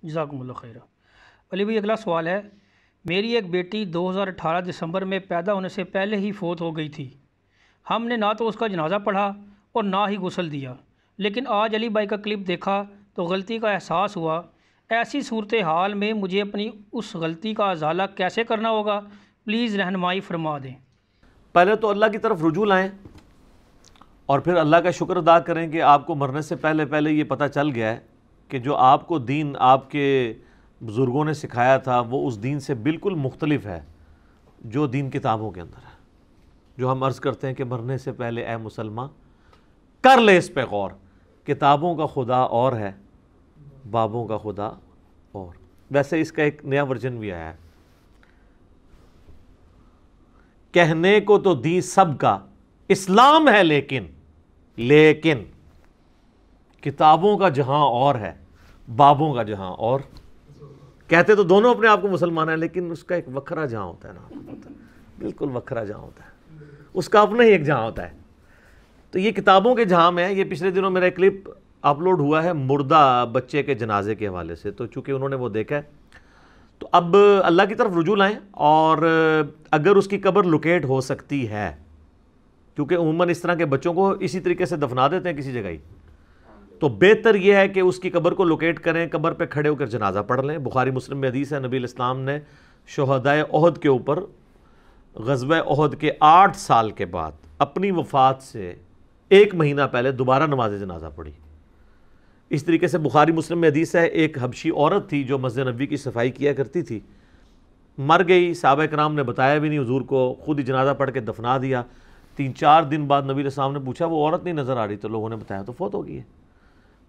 جزاکم اللہ خیر۔ علی بھائی اگلا سوال ہے، میری ایک بیٹی 2018 دسمبر میں پیدا ہونے سے پہلے ہی فوت ہو گئی تھی۔ ہم نے نہ تو اس کا جنازہ پڑھا اور نہ ہی غسل دیا، لیکن آج علی بھائی کا کلپ دیکھا تو غلطی کا احساس ہوا۔ ایسی صورتحال میں مجھے اپنی اس غلطی کا ازالہ کیسے کرنا ہوگا؟ پلیز رہنمائی فرما دیں۔ پہلے تو اللہ کی طرف رجوع لائیں اور پھر اللہ کا شکر ادا کریں کہ آپ کو مرنے سے پہلے یہ پتہ چل گیا ہے کہ جو آپ کو دین آپ کے بزرگوں نے سکھایا تھا وہ اس دین سے بالکل مختلف ہے جو دین کتابوں کے اندر ہے۔ جو ہم عرض کرتے ہیں کہ مرنے سے پہلے اے مسلمان کر لے اس پہ غور، کتابوں کا خدا اور ہے، بابوں کا خدا اور۔ ویسے اس کا ایک نیا ورژن بھی آیا ہے، کہنے کو تو دین سب کا اسلام ہے، لیکن کتابوں کا جہاں اور ہے، بابوں کا جہاں اور۔ کہتے تو دونوں اپنے آپ کو مسلمان ہیں، لیکن اس کا ایک وکھرا جہاں ہوتا ہے نا، بالکل وکھرا جہاں ہوتا ہے، اس کا اپنا ہی ایک جہاں ہوتا ہے۔ تو یہ کتابوں کے جہاں میں ہے۔ یہ پچھلے دنوں میرا کلپ اپلوڈ ہوا ہے مردہ بچے کے جنازے کے حوالے سے، تو چونکہ انہوں نے وہ دیکھا ہے تو اب اللہ کی طرف رجوع لائیں، اور اگر اس کی قبر لوکیٹ ہو سکتی ہے، کیونکہ عموماً اس طرح کے بچوں کو اسی طریقے سے دفنا دیتے ہیں کسی جگہ ہی، تو بہتر یہ ہے کہ اس کی قبر کو لوکیٹ کریں، قبر پہ کھڑے ہو کر جنازہ پڑھ لیں۔ بخاری مسلم میں حدیث ہے، نبی علیہ السلام نے شہدائے احد کے اوپر غزوہ احد کے 8 سال کے بعد اپنی وفات سے 1 مہینہ پہلے دوبارہ نماز جنازہ پڑھی۔ اس طریقے سے بخاری مسلم میں حدیث ہے، ایک حبشی عورت تھی جو مسجد نبوی کی صفائی کیا کرتی تھی، مر گئی، صحابہ کرام نے بتایا بھی نہیں حضور کو، خود ہی جنازہ پڑھ کے دفنا دیا۔ 3-4 دن بعد نبی علیہ السلام نے پوچھا وہ عورت نہیں نظر آ رہی، تو لوگوں نے بتایا تو فوت ہو گئی ہے۔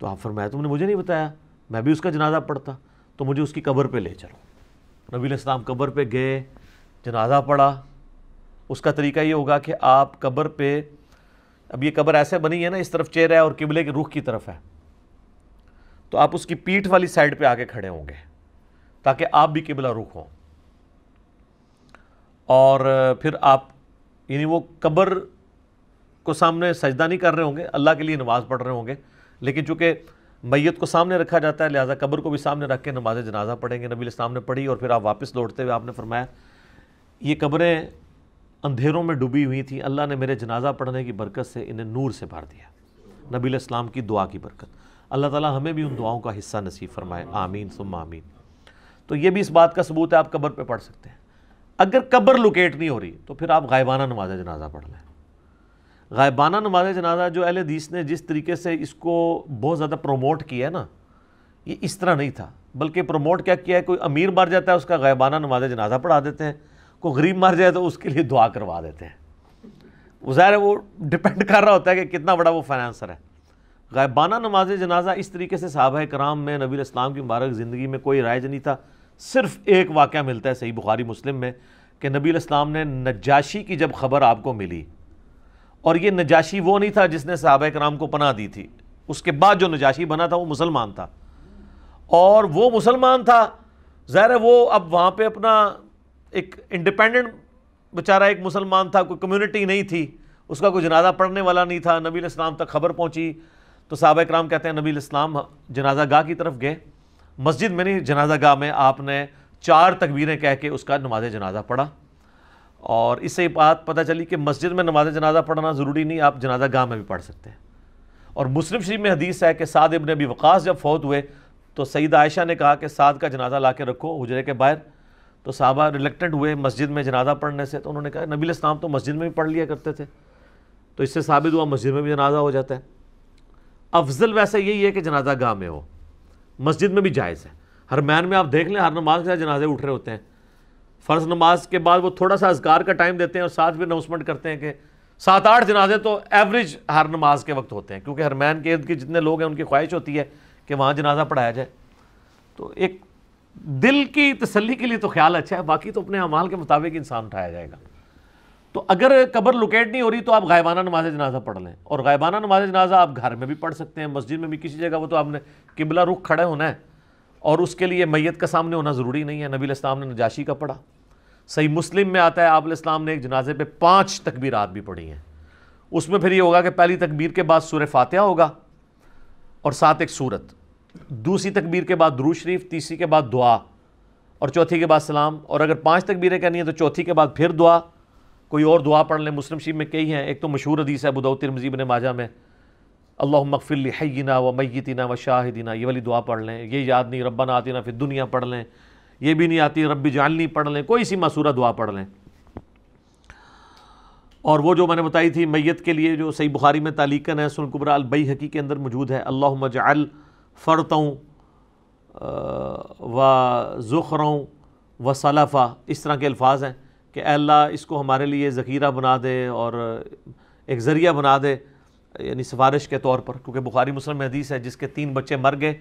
تو آپ فرمایا تم نے مجھے نہیں بتایا، میں بھی اس کا جنازہ پڑھتا، تو مجھے اس کی قبر پہ لے چلو۔ نبی علیہ السلام قبر پہ گئے، جنازہ پڑھا۔ اس کا طریقہ یہ ہوگا کہ آپ قبر پہ، اب یہ قبر ایسے بنی ہے نا، اس طرف چہرہ ہے اور قبلے کے رخ کی طرف ہے، تو آپ اس کی پیٹھ والی سائڈ پہ آ کے کھڑے ہوں گے تاکہ آپ بھی قبلہ رخ ہوں، اور پھر آپ یعنی وہ قبر کو سامنے سجدہ نہیں کر رہے ہوں گے، اللہ کے لیے نماز پڑھ رہے ہوں گے، لیکن چونکہ میت کو سامنے رکھا جاتا ہے لہٰذا قبر کو بھی سامنے رکھ کے نماز جنازہ پڑھیں گے۔ نبی علیہ السلام نے پڑھی، اور پھر آپ واپس لوٹتے ہوئے آپ نے فرمایا یہ قبریں اندھیروں میں ڈوبی ہوئی تھیں، اللہ نے میرے جنازہ پڑھنے کی برکت سے انہیں نور سے بھر دیا، نبی علیہ السلام کی دعا کی برکت۔ اللہ تعالیٰ ہمیں بھی ان دعاؤں کا حصہ نصیب فرمائے، آمین ثم آمین۔ تو یہ بھی اس بات کا ثبوت ہے، آپ قبر پہ پڑھ سکتے ہیں۔ اگر قبر لوکیٹ نہیں ہو رہی تو پھر آپ غائبانہ نماز جنازہ پڑھ لیں۔ غائبانہ نماز جنازہ جو اہل حدیث نے جس طریقے سے اس کو بہت زیادہ پروموٹ کیا ہے نا، یہ اس طرح نہیں تھا، بلکہ پروموٹ کیا ہے، کوئی امیر مر جاتا ہے اس کا غائبانہ نماز جنازہ پڑھا دیتے ہیں، کوئی غریب مر جائے تو اس کے لیے دعا کروا دیتے ہیں۔ ظاہر ہے وہ ڈپینڈ کر رہا ہوتا ہے کہ کتنا بڑا وہ فائنانسر ہے۔ غائبانہ نماز جنازہ اس طریقے سے صحابہ کرام میں نبی علیہ السلام کی مبارک زندگی میں کوئی رائج نہیں تھا۔ صرف ایک واقعہ ملتا ہے صحیح بخاری مسلم میں کہ نبی علیہ السلام نے نجاشی کی جب خبر آپ کو ملی، اور یہ نجاشی وہ نہیں تھا جس نے صحابہ کرام کو پناہ دی تھی، اس کے بعد جو نجاشی بنا تھا وہ مسلمان تھا، اور وہ مسلمان تھا ظاہر ہے وہ اب وہاں پہ اپنا ایک انڈیپینڈنٹ بیچارہ ایک مسلمان تھا، کوئی کمیونٹی نہیں تھی، اس کا کوئی جنازہ پڑھنے والا نہیں تھا۔ نبی علیہ السلام تک خبر پہنچی تو صحابہ کرام کہتے ہیں نبی علیہ السلام جنازہ گاہ کی طرف گئے، مسجد میں نہیں جنازہ گاہ میں، آپ نے 4 تکبیریں کہہ کے اس کا نماز جنازہ پڑھا۔ اور اس سے یہ بات پتہ چلی کہ مسجد میں نماز جنازہ پڑھنا ضروری نہیں، آپ جنازہ گاہ میں بھی پڑھ سکتے ہیں۔ اور مسلم شریف میں حدیث ہے کہ سعد ابن ابی وقاص جب فوت ہوئے تو سیدہ عائشہ نے کہا کہ سعد کا جنازہ لا کے رکھو حجرے کے باہر، تو صحابہ ریلیکٹنٹ ہوئے مسجد میں جنازہ پڑھنے سے، تو انہوں نے کہا نبی علیہ السلام تو مسجد میں بھی پڑھ لیا کرتے تھے، تو اس سے ثابت ہوا مسجد میں بھی جنازہ ہو جاتا ہے۔ افضل ویسے یہی ہے کہ جنازہ گاہ میں ہو، مسجد میں بھی جائز ہے۔ حرمین میں آپ دیکھ لیں ہر نماز کے ساتھ جنازے اٹھ رہے ہوتے ہیں، فرض نماز کے بعد وہ تھوڑا سا اذکار کا ٹائم دیتے ہیں اور ساتھ بھی اناؤنسمنٹ کرتے ہیں کہ 7-8 جنازے تو ایوریج ہر نماز کے وقت ہوتے ہیں، کیونکہ حرمین کے ارد گرد جتنے لوگ ہیں ان کی خواہش ہوتی ہے کہ وہاں جنازہ پڑھایا جائے۔ تو ایک دل کی تسلی کے لیے تو خیال اچھا ہے، باقی تو اپنے اعمال کے مطابق انسان اٹھایا جائے گا۔ تو اگر قبر لوکیٹ نہیں ہو رہی تو آپ غائبانہ نماز جنازہ پڑھ لیں، اور غائبانہ نماز جنازہ آپ گھر میں بھی پڑھ سکتے ہیں، مسجد میں بھی کسی جگہ، وہ تو آپ نے قبلہ رخ کھڑے ہونا ہے، اور اس کے لیے میت کا سامنے ہونا ضروری نہیں ہے۔ نبی علیہ السلام نے نجاشی کا پڑھا، صحیح مسلم میں آتا ہے آپ علیہ السلام نے ایک جنازے پہ 5 تکبیرات بھی پڑھی ہیں۔ اس میں پھر یہ ہوگا کہ پہلی تکبیر کے بعد سورہ فاتحہ ہوگا اور ساتھ ایک سورت، دوسری تکبیر کے بعد درود شریف، تیسری کے بعد دعا، اور چوتھی کے بعد سلام، اور اگر 5 تکبیریں کرنی ہیں تو چوتھی کے بعد پھر دعا، کوئی اور دعا پڑھ لیں۔ مسلم شریف میں کئی ہیں، ایک تو مشہور حدیث ہے ابو داؤد ترمذی ابن ماجہ میں، اللہم اغفر لحینا و میتنا و شاہدنا، یہ والی دعا پڑھ لیں۔ یہ یاد نہیں ربنا آتنا فی الدنیا پڑھ لیں، یہ بھی نہیں آتی رب اجعلنی پڑھ لیں، کوئی سی معصورہ دعا پڑھ لیں۔ اور وہ جو میں نے بتائی تھی میت کے لیے، جو صحیح بخاری میں تعلیقاً ہے، سنن کبریٰ البیہقی کے اندر موجود ہے، اللہم اجعل فرطوں و ذخروں و سلفا، اس طرح کے الفاظ ہیں کہ اے اللہ اس کو ہمارے لیے ذخیرہ بنا دے اور ایک ذریعہ بنا دے، یعنی سفارش کے طور پر، کیونکہ بخاری مسلم میں حدیث ہے جس کے 3 بچے مر گئے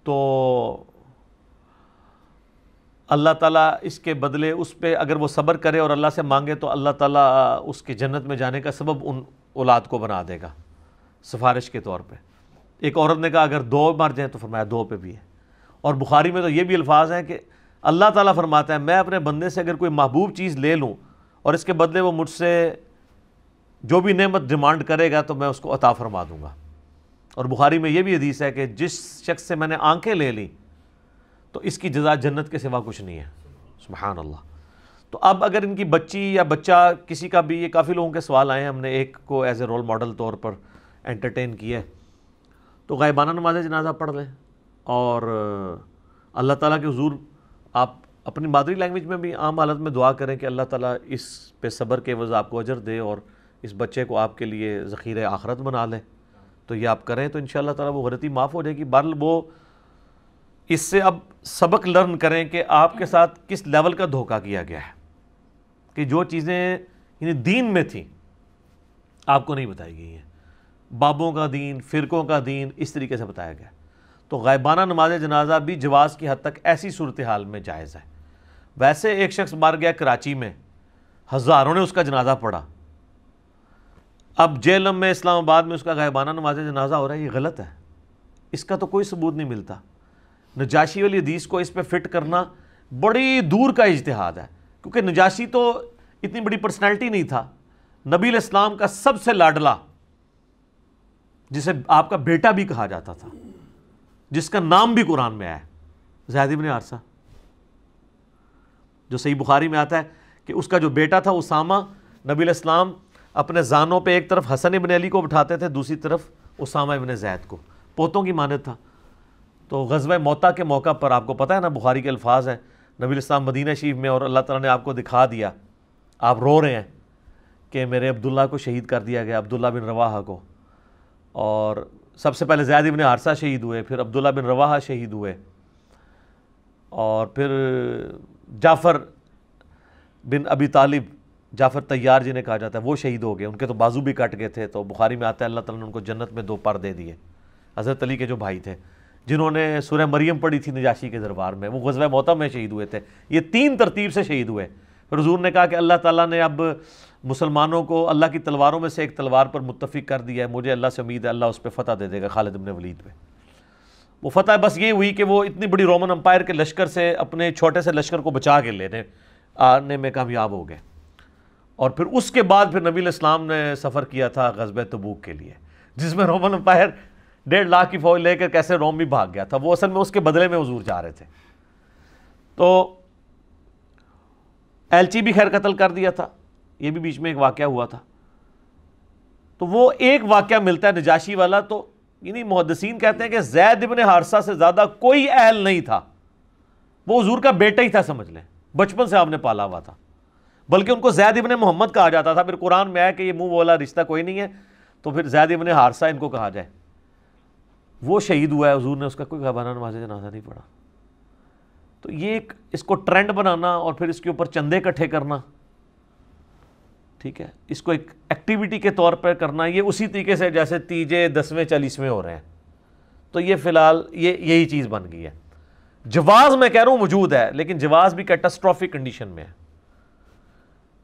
تو اللہ تعالیٰ اس کے بدلے اس پہ اگر وہ صبر کرے اور اللہ سے مانگے تو اللہ تعالیٰ اس کے جنت میں جانے کا سبب ان اولاد کو بنا دے گا سفارش کے طور پہ۔ ایک عورت نے کہا اگر 2 مر جائیں تو فرمایا 2 پہ بھی ہے۔ اور بخاری میں تو یہ بھی الفاظ ہیں کہ اللہ تعالیٰ فرماتا ہے میں اپنے بندے سے اگر کوئی محبوب چیز لے لوں اور اس کے بدلے وہ مجھ سے جو بھی نعمت ڈیمانڈ کرے گا تو میں اس کو عطا فرما دوں گا۔ اور بخاری میں یہ بھی حدیث ہے کہ جس شخص سے میں نے آنکھیں لے لیں تو اس کی جزا جنت کے سوا کچھ نہیں ہے۔ سبحان اللہ۔ تو اب اگر ان کی بچی یا بچہ کسی کا بھی، یہ کافی لوگوں کے سوال آئے ہیں، ہم نے ایک کو ایز اے رول ماڈل طور پر انٹرٹین کیا ہے، تو غائبانہ نماز جنازہ پڑھ لیں اور اللہ تعالیٰ کے حضور آپ اپنی مادری لینگویج میں بھی عام حالت میں دعا کریں کہ اللہ تعالیٰ اس پہ صبر کے عوض آپ کو اجر دے اور اس بچے کو آپ کے لیے ذخیرہ آخرت بنا لے۔ تو یہ آپ کریں تو انشاءاللہ تعالیٰ وہ غلطی معاف ہو جائے گی۔ بہرحال وہ اس سے اب سبق لرن کریں کہ آپ کے ساتھ کس لیول کا دھوکہ کیا گیا ہے، کہ جو چیزیں یعنی دین میں تھیں آپ کو نہیں بتائی گئی ہیں، بابوں کا دین، فرقوں کا دین اس طریقے سے بتایا گیا۔ تو غائبانہ نماز جنازہ بھی جواز کی حد تک ایسی صورتحال میں جائز ہے۔ ویسے ایک شخص مر گیا کراچی میں، ہزاروں نے اس کا جنازہ پڑھا، اب جیلم میں اسلام آباد میں اس کا غائبانہ نماز جنازہ ہو رہا ہے، یہ غلط ہے، اس کا تو کوئی ثبوت نہیں ملتا۔ نجاشی والی حدیث کو اس پہ فٹ کرنا بڑی دور کا اجتہاد ہے، کیونکہ نجاشی تو اتنی بڑی پرسنالٹی نہیں تھا، نبی علیہ السلام کا سب سے لاڈلا، جسے آپ کا بیٹا بھی کہا جاتا تھا، جس کا نام بھی قرآن میں آیا ہے، زید بن حارثہ، جو صحیح بخاری میں آتا ہے کہ اس کا جو بیٹا تھا اسامہ، نبی علیہ السلام اپنے زانوں پہ ایک طرف حسن ابن علی کو بٹھاتے تھے، دوسری طرف اسامہ ابن زید کو، پوتوں کی مانند تھا۔ تو غزوہ موتا کے موقع پر آپ کو پتہ ہے نا، بخاری کے الفاظ ہیں، نبی علیہ السلام مدینہ شریف میں اور اللہ تعالیٰ نے آپ کو دکھا دیا، آپ رو رہے ہیں کہ میرے عبداللہ کو شہید کر دیا گیا، عبداللہ بن رواحہ کو، اور سب سے پہلے زید بن حارثہ شہید ہوئے، پھر عبداللہ بن رواحہ شہید ہوئے، اور پھر جعفر بن ابی طالب، جعفر طیار جنہیں کہا جاتا ہے، وہ شہید ہو گئے، ان کے تو بازو بھی کٹ گئے تھے۔ تو بخاری میں آتا ہے اللہ تعالیٰ نے ان کو جنت میں 2 پر دے دیے، حضرت علی کے جو بھائی تھے جنہوں نے سورہ مریم پڑھی تھی نجاشی کے دربار میں، وہ غزوہ موتا میں شہید ہوئے تھے۔ یہ 3 ترتیب سے شہید ہوئے۔ پھر حضور نے کہا کہ اللہ تعالیٰ نے اب مسلمانوں کو اللہ کی تلواروں میں سے ایک تلوار پر متفق کر دیا ہے، مجھے اللہ سے امید ہے اللہ اس پہ فتح دے دے گا، خالد بن ولید پہ۔ وہ فتح بس یہ ہوئی کہ وہ اتنی بڑی رومن امپائر کے لشکر سے اپنے چھوٹے سے لشکر کو بچا کے لینے آنے میں کامیاب ہو گئے۔ اور پھر اس کے بعد پھر نبی علیہ السلام نے سفر کیا تھا غزوہ تبوک کے لیے، جس میں رومن امپائر 1.5 لاکھ کی فوج لے کر کیسے روم بھی بھاگ گیا تھا، وہ اصل میں اس کے بدلے میں حضور جا رہے تھے۔ تو ایلچی بھی خیر قتل کر دیا تھا، یہ بھی بیچ میں ایک واقعہ ہوا تھا۔ تو وہ ایک واقعہ ملتا ہے نجاشی والا، تو یعنی محدثین کہتے ہیں کہ زید بن حارثہ سے زیادہ کوئی اہل نہیں تھا، وہ حضور کا بیٹا ہی تھا، سمجھ لیں بچپن سے آپ نے پالا ہوا تھا، بلکہ ان کو زید ابن محمد کہا جاتا تھا۔ پھر قرآن میں آیا کہ یہ منہ بولا رشتہ کوئی نہیں ہے، تو پھر زید ابن حارثہ ان کو کہا جائے۔ وہ شہید ہوا ہے، حضور نے اس کا کوئی غائبانہ نماز جنازہ نہیں پڑھا۔ تو یہ ایک اس کو ٹرینڈ بنانا اور پھر اس کے اوپر چندے اکٹھے کرنا، ٹھیک ہے، اس کو ایک ایکٹیویٹی کے طور پر کرنا، یہ اسی طریقے سے جیسے تیجے 10ویں 40ویں ہو رہے ہیں۔ تو یہ فی الحال یہی چیز بن گئی ہے۔ جواز میں کہہ رہا ہوں موجود ہے، لیکن جواز بھی کیٹاسٹروفک کنڈیشن میں ہے۔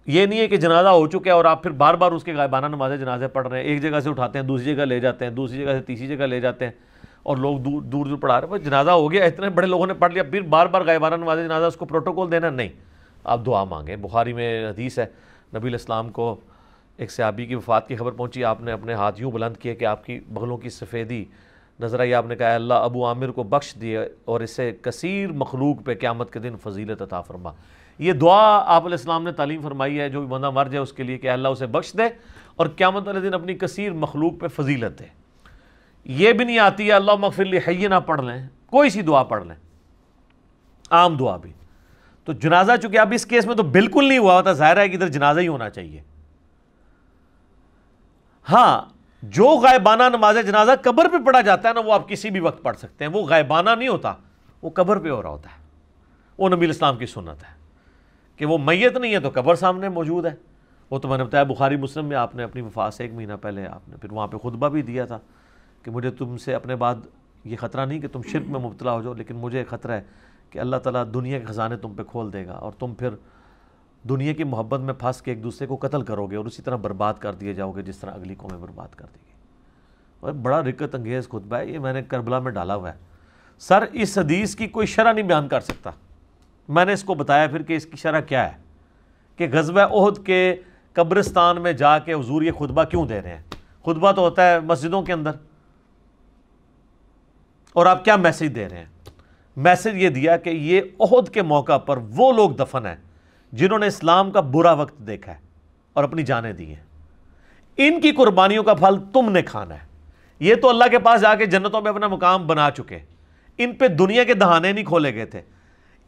یہ نہیں ہے کہ جنازہ ہو چکا ہے اور آپ پھر بار بار اس کے غائبانہ نماز جنازے پڑھ رہے ہیں، ایک جگہ سے اٹھاتے ہیں دوسری جگہ لے جاتے ہیں، دوسری جگہ سے تیسری جگہ لے جاتے ہیں، اور لوگ دور دور پڑھا رہے ہیں۔ جنازہ ہو گیا، اتنے بڑے لوگوں نے پڑھ لیا، پھر بار بار غائبانہ نماز جنازہ اس کو پروٹوکول دینا نہیں، آپ دعا مانگیں۔ بخاری میں حدیث ہے، نبی علیہ السلام کو ایک صحابی کی وفات کی خبر پہنچی، آپ نے اپنے ہاتھ یوں بلند کیے کہ آپ کی بغلوں کی سفیدی نظر آئی، آپ نے کہا اللہ ابو عامر کو بخش دیے اور اسے کثیر مخلوق پہ قیامت کے دن فضیلت عطا فرما۔ یہ دعا آپ علیہ السلام نے تعلیم فرمائی ہے جو بھی بندہ مر جائے اس کے لیے کہ اللہ اسے بخش دے اور قیامت والے دن اپنی کثیر مخلوق پہ فضیلت دے۔ یہ بھی نہیں آتی ہے اللہم اغفر لی حینا پڑھ لیں، کوئی سی دعا پڑھ لیں، عام دعا بھی۔ تو جنازہ چونکہ اب اس کیس میں تو بالکل نہیں ہوا ہوتا، ظاہر ہے کہ ادھر جنازہ ہی ہونا چاہیے۔ ہاں جو غائبانہ نماز جنازہ قبر پہ پڑھا جاتا ہے نا، وہ آپ کسی بھی وقت پڑھ سکتے ہیں، وہ غائبانہ نہیں ہوتا، وہ قبر پہ ہو رہا ہوتا ہے۔ وہ نبی اسلام کی سنت ہے کہ وہ میت نہیں ہے تو قبر سامنے موجود ہے۔ وہ تو میں نے بتایا بخاری مسلم میں آپ نے اپنی وفات سے 1 مہینہ پہلے آپ نے پھر وہاں پہ خطبہ بھی دیا تھا کہ مجھے تم سے اپنے بعد یہ خطرہ نہیں کہ تم شرک میں مبتلا ہو جاؤ، لیکن مجھے خطرہ ہے کہ اللہ تعالیٰ دنیا کے خزانے تم پہ کھول دے گا اور تم پھر دنیا کی محبت میں پھنس کے ایک دوسرے کو قتل کرو گے اور اسی طرح برباد کر دیے جاؤ گے جس طرح اگلی قومیں برباد کر دی گئی۔ اور بڑا رکت انگیز خطبہ ہے، یہ میں نے کربلا میں ڈالا ہوا ہے۔ سر اس حدیث کی کوئی شرح نہیں بیان کر سکتا۔ میں نے اس کو بتایا پھر کہ اس کی شرح کیا ہے، کہ غزوہ احد کے قبرستان میں جا کے حضور یہ خطبہ کیوں دے رہے ہیں؟ خطبہ تو ہوتا ہے مسجدوں کے اندر، اور آپ کیا میسج دے رہے ہیں؟ میسج یہ دیا کہ یہ احد کے موقع پر وہ لوگ دفن ہیں جنہوں نے اسلام کا برا وقت دیکھا ہے اور اپنی جانیں دی ہیں، ان کی قربانیوں کا پھل تم نے کھانا ہے۔ یہ تو اللہ کے پاس جا کے جنتوں میں اپنا مقام بنا چکے، ان پہ دنیا کے دہانے نہیں کھولے گئے تھے،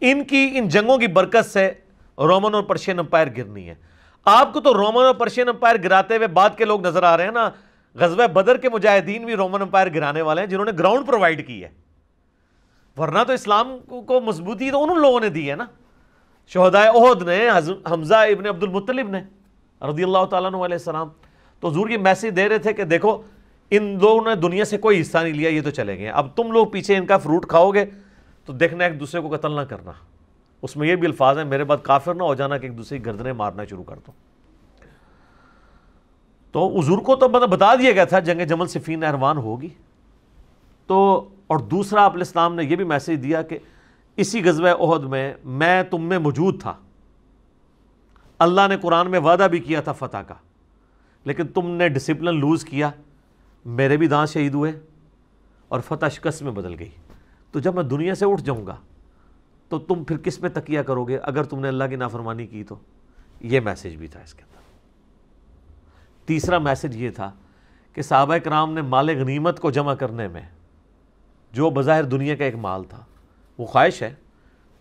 ان جنگوں کی برکت سے رومن اور پرشین امپائر گرنی ہے۔ آپ کو تو رومن اور پرشین امپائر گراتے ہوئے بعد کے لوگ نظر آ رہے ہیں نا، غزوہ بدر کے مجاہدین بھی رومن امپائر گرانے والے ہیں جنہوں نے گراؤنڈ پرووائڈ کی ہے، ورنہ تو اسلام کو مضبوطی تو ان لوگوں نے دی ہے نا، شہدائے احد نے، حمزہ ابن عبد المطلب نے رضی اللہ تعالیٰ عنہ علیہ السلام۔ تو حضور یہ میسج دے رہے تھے کہ دیکھو ان لوگوں نے دنیا سے کوئی حصہ نہیں لیا، یہ تو چلے گئے، اب تم لوگ پیچھے ان کا فروٹ کھاؤ گے تو دیکھنا ایک دوسرے کو قتل نہ کرنا۔ اس میں یہ بھی الفاظ ہیں میرے بعد کافر نہ ہو جانا کہ ایک دوسرے کی گردنیں مارنا شروع کر دو۔ تو حضور کو تو بتا دیا گیا تھا جنگ جمل صفین نہروان ہوگی۔ تو اور دوسرا آپ علیہ السلام نے یہ بھی میسج دیا کہ اسی غزوہ احد میں تم میں موجود تھا، اللہ نے قرآن میں وعدہ بھی کیا تھا فتح کا، لیکن تم نے ڈسپلن لوز کیا، میرے بھی دانت شہید ہوئے اور فتح شکست میں بدل گئی۔ تو جب میں دنیا سے اٹھ جاؤں گا تو تم پھر کس پہ تکیہ کرو گے اگر تم نے اللہ کی نافرمانی کی؟ تو یہ میسج بھی تھا اس کے اندر۔ تیسرا میسج یہ تھا کہ صحابہ کرام نے مال غنیمت کو جمع کرنے میں جو بظاہر دنیا کا ایک مال تھا، وہ خواہش ہے،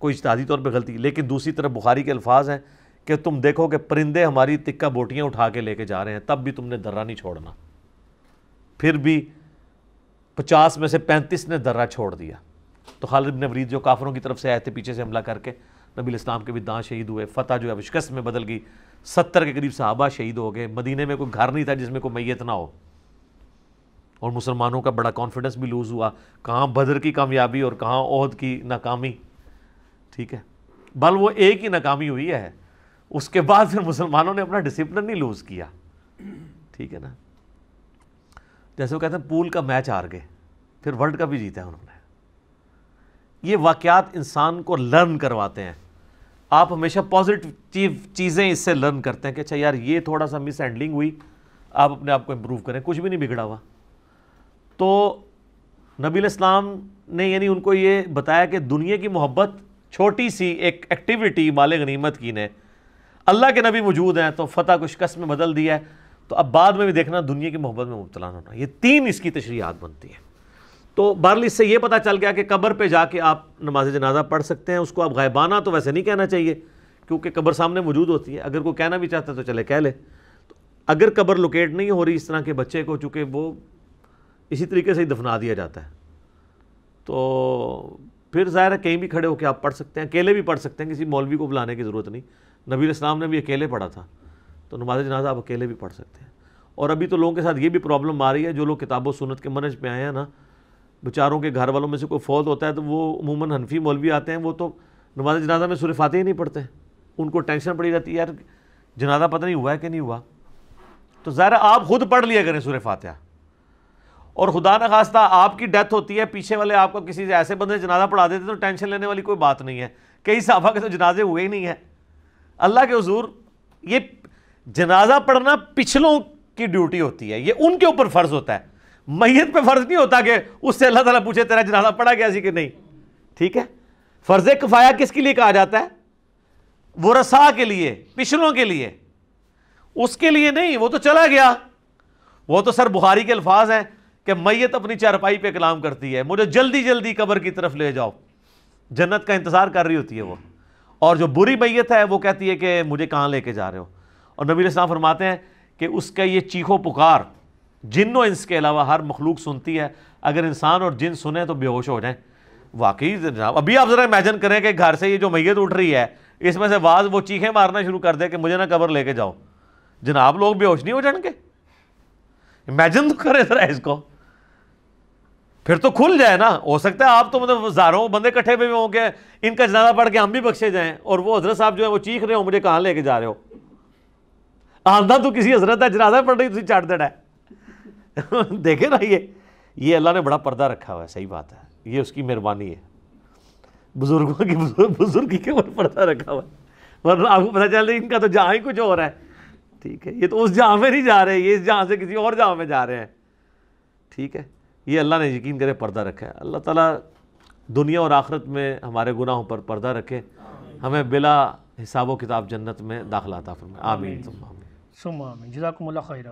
کوئی اجتہادی طور پہ غلطی، لیکن دوسری طرف بخاری کے الفاظ ہیں کہ تم دیکھو کہ پرندے ہماری تکہ بوٹیاں اٹھا کے لے کے جا رہے ہیں، تب بھی تم نے درہ نہیں چھوڑنا۔ پھر بھی 50 میں سے 35 نے درہ چھوڑ دیا۔ تو خالد بن ولید جو کافروں کی طرف سے آئے تھے پیچھے سے حملہ کر کے، نبی اسلام کے بھی دانت شہید ہوئے، فتح جو ہے شکست میں بدل گئی، 70 کے قریب صحابہ شہید ہو گئے، مدینے میں کوئی گھر نہیں تھا جس میں کوئی میت نہ ہو، اور مسلمانوں کا بڑا کانفیڈنس بھی لوز ہوا، کہاں بدر کی کامیابی اور کہاں احد کی ناکامی، ٹھیک ہے، بل وہ ایک ہی ناکامی ہوئی ہے، اس کے بعد پھر مسلمانوں نے اپنا ڈسپلن نہیں لوز کیا، ٹھیک ہے نا، جیسے وہ کہتے ہیں پول کا میچ ہار گئے، پھر ورلڈ کپ بھی جیتا ہے انہوں نے۔ یہ واقعات انسان کو لرن کرواتے ہیں، آپ ہمیشہ پازیٹیو چیزیں اس سے لرن کرتے ہیں کہ اچھا یار یہ تھوڑا سا مس ہینڈلنگ ہوئی، آپ اپنے آپ کو امپروو کریں، کچھ بھی نہیں بگڑا ہوا۔ تو نبی علیہ السلام نے یعنی ان کو یہ بتایا کہ دنیا کی محبت چھوٹی سی ایک ایکٹیویٹی مال غنیمت کی نے، اللہ کے نبی موجود ہیں تو فتح کو شکست میں بدل دیا ہے، تو اب بعد میں بھی دیکھنا دنیا کی محبت میں مبتلا نہ ہونا۔ یہ 3 اس کی تشریحات بنتی ہیں۔ تو بہرحال اس سے یہ پتہ چل گیا کہ قبر پہ جا کے آپ نماز جنازہ پڑھ سکتے ہیں، اس کو آپ غائبانہ تو ویسے نہیں کہنا چاہیے کیونکہ قبر سامنے موجود ہوتی ہے، اگر کوئی کہنا بھی چاہتا ہے تو چلے کہہ لے۔ تو اگر قبر لوکیٹ نہیں ہو رہی اس طرح کے بچے کو، چونکہ وہ اسی طریقے سے ہی دفنا دیا جاتا ہے، تو پھر ظاہر ہے کہیں بھی کھڑے ہو کے آپ پڑھ سکتے ہیں، اکیلے بھی پڑھ سکتے ہیں، کسی مولوی کو بلانے کی ضرورت نہیں۔ نبی علیہ السلام نے بھی اکیلے پڑھا تھا، تو نماز جنازہ آپ اکیلے بھی پڑھ سکتے ہیں۔ اور ابھی تو لوگوں کے ساتھ یہ بھی پرابلم آ رہی ہے، جو لوگ کتاب و سنت کے منہج پہ آئے ہیں نا، بیچاروں کے گھر والوں میں سے کوئی فوت ہوتا ہے تو وہ عموماً حنفی مولوی آتے ہیں، وہ تو نماز جنازہ میں سورہ فاتحہ ہی نہیں پڑھتے، ان کو ٹینشن پڑی رہتی ہے یار جنازہ پتہ نہیں ہوا ہے کہ نہیں ہوا۔ تو ظاہر آپ خود پڑھ لیا کریں سورہ فاتحہ، اور خدا نخواستہ آپ کی ڈیتھ ہوتی ہے، پیچھے والے آپ کو کسی ایسے بندے جنازہ پڑھا دیتے تو ٹینشن لینے والی کوئی بات نہیں ہے۔ کئی صحابہ کے تو جنازے ہوئے ہی نہیں ہیں، اللہ کے حضور یہ جنازہ پڑھنا پچھلوں کی ڈیوٹی ہوتی ہے، یہ ان کے اوپر فرض ہوتا ہے، میت پہ فرض نہیں ہوتا کہ اس سے اللہ تعالیٰ پوچھے تیرا جنازہ پڑھا گیا سی کہ نہیں. ٹھیک ہے, فرض کفایہ کس کے لیے کہا جاتا ہے؟ ورثاء کے لیے, پچھلوں کے لیے, اس کے لیے نہیں. وہ تو چلا گیا. وہ تو سر بخاری کے الفاظ ہیں کہ میت اپنی چارپائی پہ کلام کرتی ہے, مجھے جلدی جلدی قبر کی طرف لے جاؤ. جنت کا انتظار کر رہی ہوتی ہے وہ. اور جو بری میت ہے وہ کہتی ہے کہ مجھے کہاں لے کے جا رہے ہو. اور نبی علیہ السلام فرماتے ہیں کہ اس کا یہ چیخو پکار جن و انس کے علاوہ ہر مخلوق سنتی ہے. اگر انسان اور جن سنیں تو بے ہوش ہو جائیں. واقعی جناب, ابھی آپ ذرا امیجن کریں کہ گھر سے یہ جو میت اٹھ رہی ہے اس میں سے واز وہ چیخیں مارنا شروع کر دے کہ مجھے نہ قبر لے کے جاؤ. جناب لوگ بے ہوش نہیں ہو جائیں گے؟ امیجن تو کریں ذرا اس کو. پھر تو کھل جائے نا. ہو سکتا ہے آپ تو مطلب ہزاروں بندے کٹھے ہوئے ہوں کہ ان کا جنازہ پڑھ کے ہم بھی بخشے جائیں, اور وہ حضرت صاحب جو ہے وہ چیخ رہے ہو مجھے کہاں لے کے جا رہے ہو. آندہ تو کسی حضرت ہے, جنازہ پڑھ رہی تھی چاٹ دینا ہے. دیکھیں نا, یہ اللہ نے بڑا پردہ رکھا ہوا ہے. صحیح بات ہے, یہ اس کی مہربانی ہے. بزرگوں کی بزرگی کے اوپر پردہ رکھا ہوا ہے, ورنہ آپ کو پتہ چل رہا ہے ان کا تو جہاں ہی کچھ ہو رہا ہے. ٹھیک ہے, یہ تو اس جہاں میں نہیں جا رہے, یہ اس جہاں سے کسی اور جہاں میں جا رہے ہیں. ٹھیک ہے, یہ اللہ نے یقین کرے پردہ رکھا ہے. اللہ تعالیٰ دنیا اور آخرت میں ہمارے گناہوں پر پردہ رکھے, ہمیں بلا حساب و کتاب جنت میں داخلہ عطا فرمائے. آمین ثم آمین. ثم آمین. جزاکم اللہ خیرہ.